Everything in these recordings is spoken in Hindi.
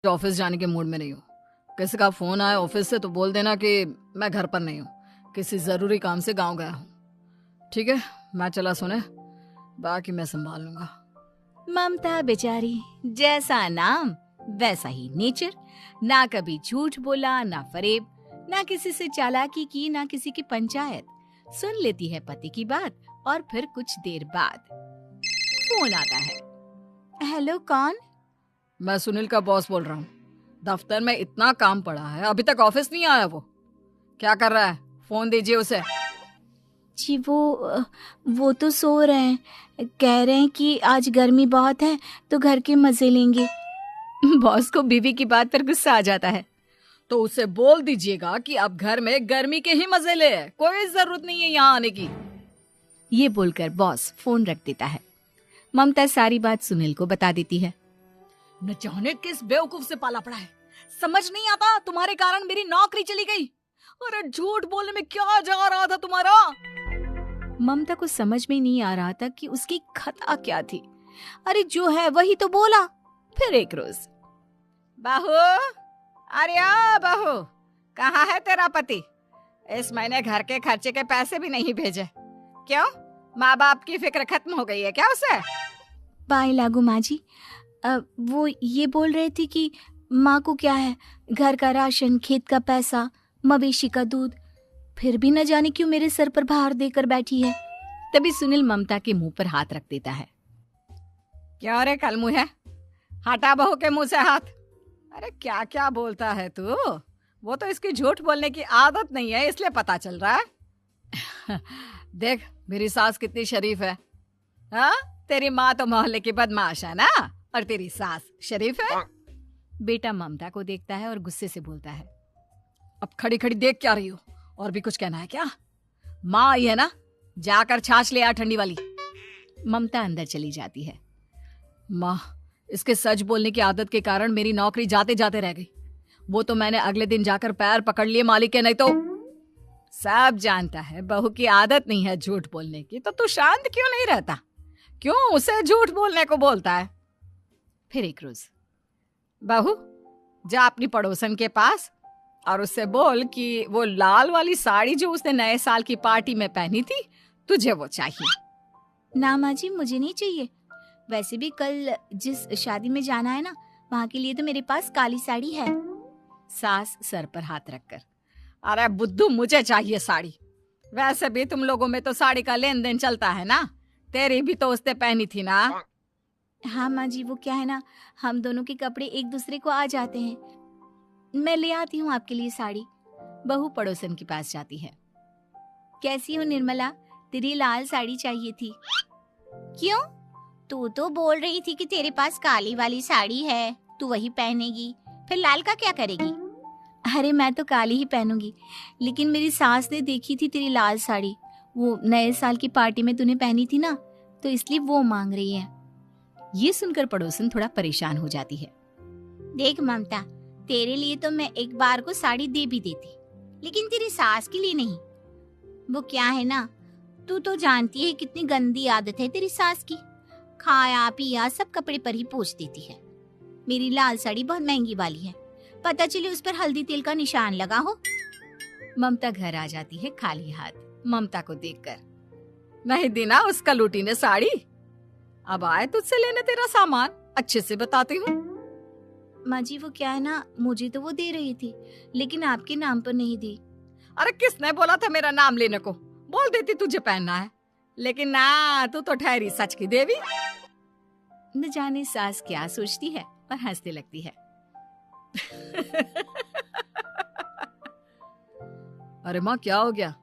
ऑफिस जाने के मूड में नहीं हूँ। किसी का फोन आया ऑफिस से तो बोल देना कि मैं घर पर नहीं हूँ, किसी जरूरी काम से गांव गया हूँ। ठीक है, मैं चला सोने, बाकी मैं संभाल लूंगा। ममता बेचारी, जैसा नाम वैसा ही नेचर। ना कभी झूठ बोला, ना फरेब, ना किसी से चालाकी की, ना किसी की पंचायत। सुन लेती है पति की बात और फिर कुछ देर बाद फोन आता है। हेलो, कौन? मैं सुनील का बॉस बोल रहा हूँ। दफ्तर में इतना काम पड़ा है, अभी तक ऑफिस नहीं आया। वो क्या कर रहा है? फोन दीजिए उसे। जी वो तो सो रहे हैं। कह रहे हैं कि आज गर्मी बहुत है तो घर के मजे लेंगे। बॉस को बीवी की बात पर गुस्सा आ जाता है। तो उसे बोल दीजिएगा कि अब घर में गर्मी के ही मजे ले, कोई जरूरत नहीं है यहाँ आने की। ये बोलकर बॉस फोन रख देता है। ममता सारी बात सुनील को बता देती है। न जाने किस बेवकूफ से पाला पड़ा है, समझ नहीं आता। तुम्हारे कारण मेरी नौकरी चली गई। अरे झूठ बोलने में क्या जा रहा था तुम्हारा? ममता को समझ में नहीं आ रहा था कि उसकी खता क्या थी। अरे जो है वही तो बोला। फिर एक रोज, बहू, अरे आ बहू, कहाँ है तेरा पति? इस महीने घर के खर्चे के पैसे भी नहीं भेजे। क्यों, माँ बाप की फिक्र खत्म हो गई है क्या उसे? बाय लागू माँ जी, वो ये बोल रहे थे कि माँ को क्या है, घर का राशन, खेत का पैसा, मवेशी का दूध, फिर भी न जाने क्यों मेरे सर पर भार देकर बैठी है। तभी सुनील ममता के मुंह पर हाथ रख देता है। क्यों रे कलमुँह है, हटा बहू के मुंह से हाथ। अरे क्या क्या बोलता है तू? वो तो इसकी झूठ बोलने की आदत नहीं है, इसलिए पता चल रहा है। देख मेरी सास कितनी शरीफ है। हाँ, तेरी माँ तो मोहल्ले की बदमाश है ना, और तेरी सास शरीफ है। बेटा ममता को देखता है और गुस्से से बोलता है। अब खड़ी खड़ी देख क्या रही हो? और भी कुछ कहना है क्या? माँ आई है ना, जाकर छाछ ले आ ठंडी वाली। ममता अंदर चली जाती है। माँ, इसके सच बोलने की आदत के कारण मेरी नौकरी जाते जाते रह गई। वो तो मैंने अगले दिन जाकर पैर पकड़ लिए मालिक के, नहीं तो। सब जानता है बहू की आदत नहीं है झूठ बोलने की, तो तू शांत क्यों नहीं रहता? क्यों उसे झूठ बोलने को बोलता है? फिर एक रोज, बहू, जा अपनी पड़ोसन के पास और उससे बोल कि वो लाल वाली साड़ी जो उसने नए साल की पार्टी में पहनी थी, तुझे वो चाहिए। ना माँ जी, मुझे नहीं चाहिए। वैसे भी कल जिस शादी में जाना है ना, वहाँ के लिए तो मेरे पास काली साड़ी है। सास सर पर हाथ रखकर, अरे बुद्धू, मुझे चाहिए साड़ी। वैसे भी तुम लोगों में तो साड़ी का लेन देन चलता है ना, तेरी भी तो उसने पहनी थी ना। हाँ माँ जी, वो क्या है ना, हम दोनों के कपड़े एक दूसरे को आ जाते हैं। मैं ले आती हूँ आपके लिए साड़ी। बहू पड़ोसन के पास जाती है। कैसी हो निर्मला, तेरी लाल साड़ी चाहिए थी। क्यों? तू तो बोल रही थी कि तेरे पास काली वाली साड़ी है, तू वही पहनेगी, फिर लाल का क्या करेगी? अरे मैं तो काली ही पहनूंगी, लेकिन मेरी सास ने देखी थी तेरी लाल साड़ी, वो नए साल की पार्टी में तूने पहनी थी ना, तो इसलिए वो मांग रही है। ये सुनकर पड़ोसन थोड़ा परेशान हो जाती है। देख ममता, तेरे लिए तो मैं एक बार को साड़ी दे भी देती, लेकिन तेरी सास के लिए नहीं। वो क्या है ना, तू तो जानती है कितनी गंदी आदत है तेरी सास की। खाया पिया सब कपड़े पर ही पोंछ देती है। मेरी लाल साड़ी बहुत महंगी वाली है, पता चले उस पर हल्दी तेल का निशान लगा हो। ममता घर आ जाती है खाली हाथ। ममता को देखकर, नहीं देना उसका लूटी ने साड़ी। अब आए तुझसे लेने तेरा सामान, अच्छे से बताती हूँ। माँ जी, वो क्या है ना, मुझे तो वो दे रही थी, लेकिन आपके नाम पर नहीं दी। अरे किसने बोला था मेरा नाम लेने को? बोल देती तुझे पहनना है, लेकिन ना, तू तो ठहरी सच की देवी। न जाने सास क्या सोचती है और हंसने लगती है। अरे माँ, क्या हो गया?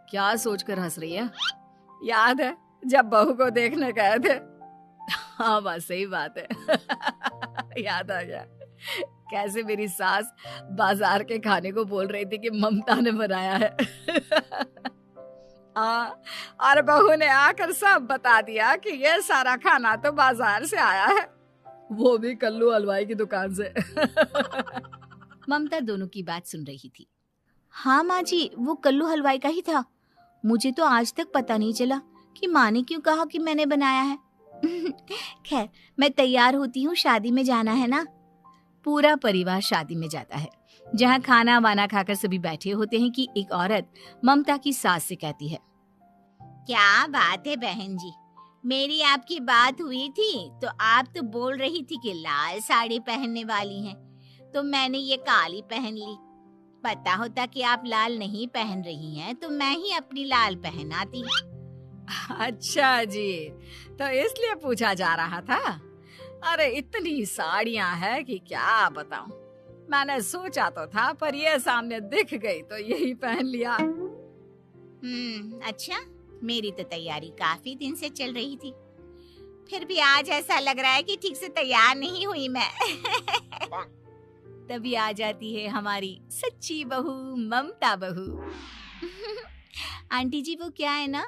क्या सोचकर हंस रही है? याद है जब बहू को देखने गए थे? हाँ माँ, सही बात है। याद आ गया कैसे मेरी सास बाजार के खाने को बोल रही थी कि ममता ने बनाया है। और बहू ने आकर सब बता दिया कि ये सारा खाना तो बाजार से आया है, वो भी कल्लू हलवाई की दुकान से। ममता दोनों की बात सुन रही थी। हाँ माँ जी, वो कल्लू हलवाई का ही था। मुझे तो आज तक पता नहीं चला कि माँ ने क्यों कहा कि मैंने बनाया है। खैर, मैं तैयार होती हूँ, शादी में जाना है ना। पूरा परिवार शादी में जाता है, जहाँ खाना वाना खाकर सभी बैठे होते हैं कि एक औरत ममता की सास से कहती है, क्या बात है बहन जी, मेरी आपकी बात हुई थी तो आप तो बोल रही थी कि लाल साड़ी पहनने वाली हैं, तो मैंने ये काली पहन ली। पता होता कि आप लाल नहीं पहन रही हैं तो मैं ही अपनी लाल पहनाती। अच्छा जी, तो इसलिए पूछा जा रहा था। अरे इतनी साड़ियां हैं कि क्या बताऊं। मैंने सोचा तो था, पर ये सामने दिख गई तो यही पहन लिया। अच्छा, मेरी तो तैयारी काफी दिन से चल रही थी, फिर भी आज ऐसा लग रहा है कि ठीक से तैयार नहीं हुई मैं। तभी आ जाती है हमारी सच्ची बहू ममता बहू। आंटी जी, वो क्या है ना,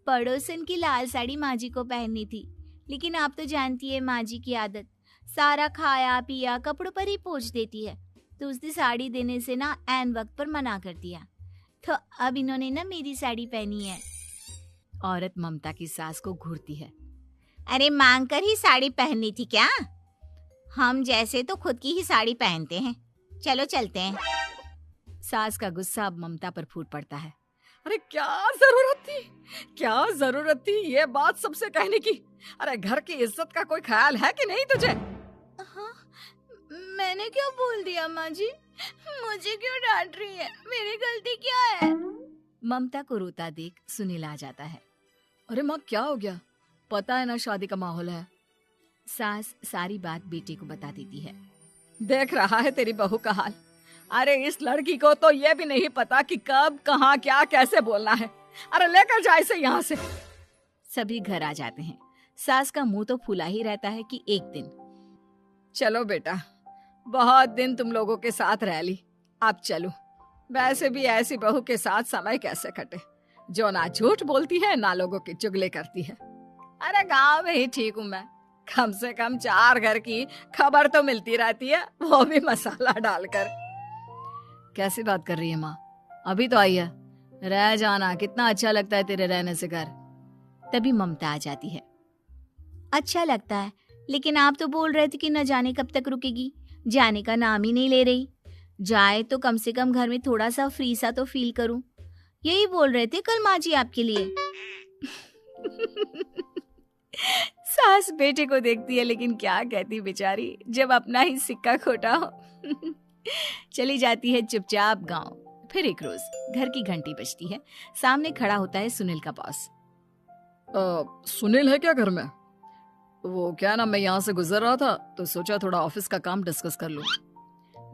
पड़ोसन की लाल साड़ी माँ जी को पहननी थी, लेकिन आप तो जानती है माँ जी की आदत, सारा खाया पिया कपड़ों पर ही पोंछ देती है, तो उसने साड़ी देने से ना ऐन वक्त पर मना कर दिया, तो अब इन्होंने ना मेरी साड़ी पहनी है। औरत ममता की सास को घूरती है, अरे मांग कर ही साड़ी पहननी थी क्या? हम जैसे तो खुद की ही साड़ी पहनते हैं, चलो चलते हैं। सास का गुस्सा अब ममता पर फूट पड़ता है। अरे क्या जरूरत थी ये बात सबसे कहने की? अरे घर की इज्जत का कोई ख्याल है कि नहीं तुझे? हाँ, मैंने क्या बोल दिया माँ जी? मुझे क्यों डांट रही है? मेरी गलती क्या है? ममता को रोता देख सुनील आ जाता है। अरे माँ, क्या हो गया? पता है ना शादी का माहौल है। सास सारी बात बेटे को बता देती है। देख रहा है तेरी बहू का हाल। अरे इस लड़की को तो ये भी नहीं पता कि कब कहाँ क्या कैसे बोलना है। अरे लेकर जा इसे यहाँ से। सभी घर आ जाते हैं। सास का मुंह तो फूला ही रहता है कि एक दिन। चलो बेटा, बहुत दिन तुम लोगों के साथ रह ली, अब चलो। वैसे भी ऐसी बहू के साथ समय कैसे कटे, जो ना झूठ बोलती है ना लोगों की चुगली करती है। अरे गांव में ही ठीक हूँ मैं, कम से कम 4 घर की खबर तो मिलती रहती है, वो भी मसाला डालकर। कैसी बात कर रही है माँ? अभी तो आई है, रह जाना, कितना अच्छा लगता है तेरे रहने से घर। तभी ममता आ जाती है। अच्छा लगता है, लेकिन आप तो बोल रहे थे कि न जाने कब तक रुकेगी, जाने का नाम ही नहीं ले रही। जाए तो कम से कम घर में थोड़ा सा फ्री सा तो फील करूं, यही बोल रहे थे कल माँ जी आपके लिए। सास बेटे को देखती है, लेकिन क्या कहती बेचारी, जब अपना ही सिक्का खोटा हो। चली जाती है चुपचाप गांव। फिर एक रोज घर की घंटी बजती है। सामने खड़ा होता है सुनील का बॉस। सुनील है क्या घर में? वो क्या ना, मैं यहाँ से गुजर रहा था तो सोचा थोड़ा ऑफिस का काम डिस्कस कर लूं।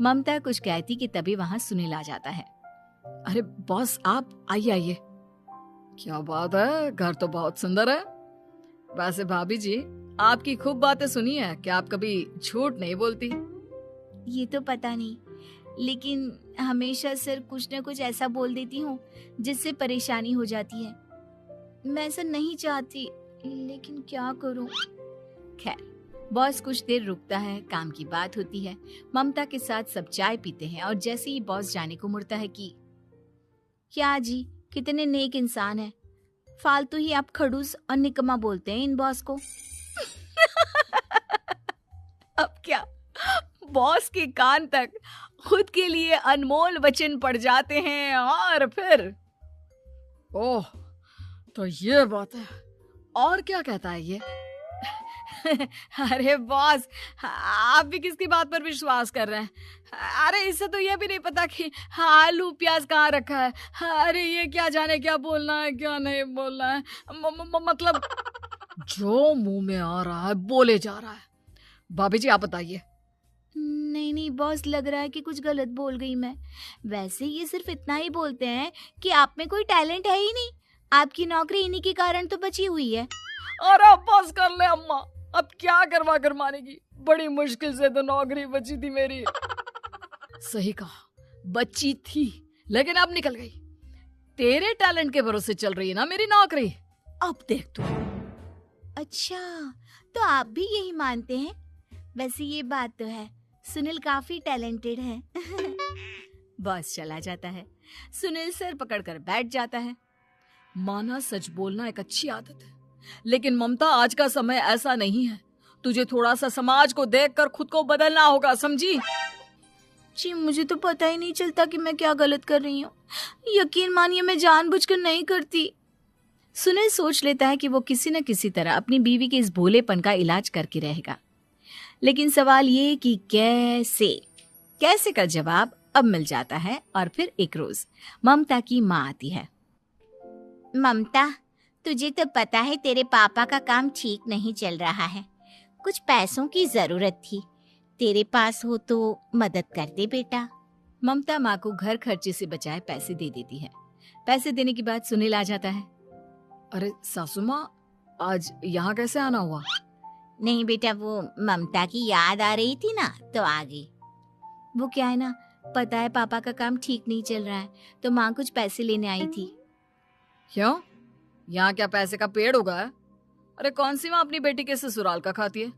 ममता कुछ कहती कि तभी वहां सुनील आ जाता है। अरे बॉस, आप आइए आइए। क्या बात है, घर तो बहुत सुंदर है। वैसे भाभी जी, आपकी खूब बातें सुनी है कि आप कभी झूठ नहीं बोलती। ये तो पता नहीं, लेकिन हमेशा सिर्फ कुछ न कुछ ऐसा बोल देती हूँ जिससे परेशानी हो जाती है। मैं ऐसा नहीं चाहती, लेकिन क्या करूँ। खैर, बॉस कुछ देर रुकता है, काम की बात होती है। ममता के साथ सब चाय पीते हैं और जैसे ही बॉस जाने को मुड़ता है कि क्या जी, कितने नेक इंसान है, फालतू ही आप खड़ूस और निकम्मा बोलते हैं इन बॉस को। अब क्या, बॉस के कान तक खुद के लिए अनमोल वचन पड़ जाते हैं। और फिर ओह, तो ये बात है। और क्या कहता है ये? अरे बॉस, आप भी किसकी बात पर विश्वास कर रहे हैं? अरे इससे तो ये भी नहीं पता कि आलू प्याज कहाँ रखा है। अरे ये क्या जाने क्या बोलना है क्या नहीं बोलना है। मतलब जो मुंह में आ रहा है बोले जा रहा है। भाभी जी आप बताइए। नहीं नहीं बॉस, लग रहा है कि कुछ गलत बोल गई मैं। वैसे ये सिर्फ इतना ही बोलते हैं कि आप में कोई टैलेंट है ही नहीं, आपकी नौकरी इन्हीं के कारण तो बची हुई है। अरे बस कर ले अम्मा, अब क्या करवा कर मानेगी, बड़ी मुश्किल से तो नौकरी बची थी मेरी। सही कहा, बची थी लेकिन अब निकल गई। तेरे टैलेंट के भरोसे चल रही है ना मेरी नौकरी, अब देख तू। अच्छा, तो आप भी यही मानते हैं? वैसे ये बात तो है, सुनील काफी टैलेंटेड है। बॉस चला जाता है। सुनील सर पकड़कर बैठ जाता है। माना सच बोलना एक अच्छी आदत है, लेकिन ममता आज का समय ऐसा नहीं है। तुझे थोड़ा सा समाज को देखकर खुद को बदलना होगा, समझी? जी मुझे तो पता ही नहीं चलता कि मैं क्या गलत कर रही हूँ। यकीन मानिए मैं जानबूझकर नहीं करती। सुनील सोच लेता है कि वो किसी न किसी तरह अपनी बीवी के इस भोलेपन का इलाज करके रहेगा, लेकिन सवाल ये कि कैसे कैसे का जवाब अब मिल जाता है। और फिर एक रोज ममता की माँ आती है। ममता, तुझे तो पता है तेरे पापा का काम ठीक नहीं चल रहा है, कुछ पैसों की जरूरत थी, तेरे पास हो तो मदद कर दे बेटा। ममता माँ को घर खर्चे से बचाए पैसे दे देती है। पैसे देने के बाद सुनील आ जाता है। अरे सासू माँ, आज यहाँ कैसे आना हुआ? नहीं बेटा, वो ममता की याद आ रही थी ना तो आ गई। वो क्या है ना, पता है पापा का काम ठीक नहीं चल रहा है तो माँ कुछ पैसे लेने आई थी। क्यों? यहाँ क्या पैसे का पेड़ उगा है? अरे कौन सी माँ अपनी बेटी के ससुराल का खाती है?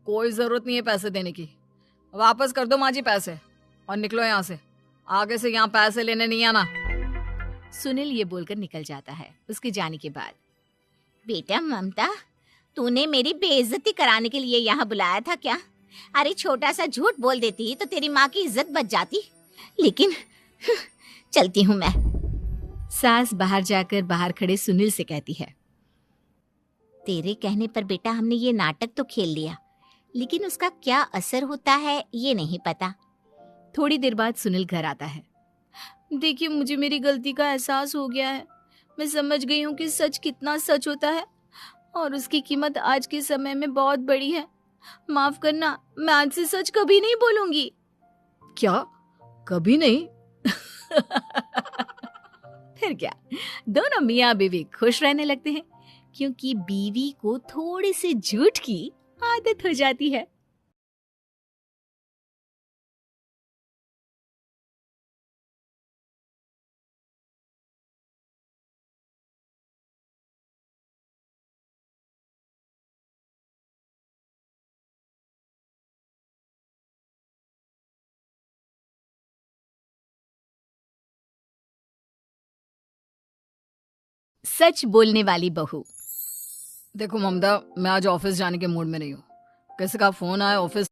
कोई जरूरत नहीं है पैसे देने की। वापस कर दो माँ जी पैसे और निकलो यहाँ से। आगे से यहाँ पैसे लेने नहीं आना। सुनील ये बोलकर निकल जाता है। उसके जाने के बाद, बेटा ममता, तूने मेरी बेइज्जती कराने के लिए यहाँ बुलाया था क्या? अरे छोटा सा झूठ बोल देती तो तेरी माँ की इज्जत बच जाती, लेकिन चलती हूँ मैं। सास बाहर जाकर बाहर खड़े सुनील से कहती है, तेरे कहने पर बेटा हमने ये नाटक तो खेल लिया, लेकिन उसका क्या असर होता है ये नहीं पता। थोड़ी देर बाद सुनील घर आता है। देखिए, मुझे मेरी गलती का एहसास हो गया है। मैं समझ गई हूँ कि सच कितना सच होता है और उसकी कीमत आज के समय में बहुत बड़ी है। माफ करना, मैं आज से सच कभी नहीं बोलूंगी। क्या? कभी नहीं? फिर क्या, दोनों मियाँ बीवी खुश रहने लगते हैं, क्योंकि बीवी को थोड़े से झूठ की आदत हो जाती है। सच बोलने वाली बहू। देखो ममता, मैं आज ऑफिस जाने के मूड में नहीं हूँ। किसी का फोन आया ऑफिस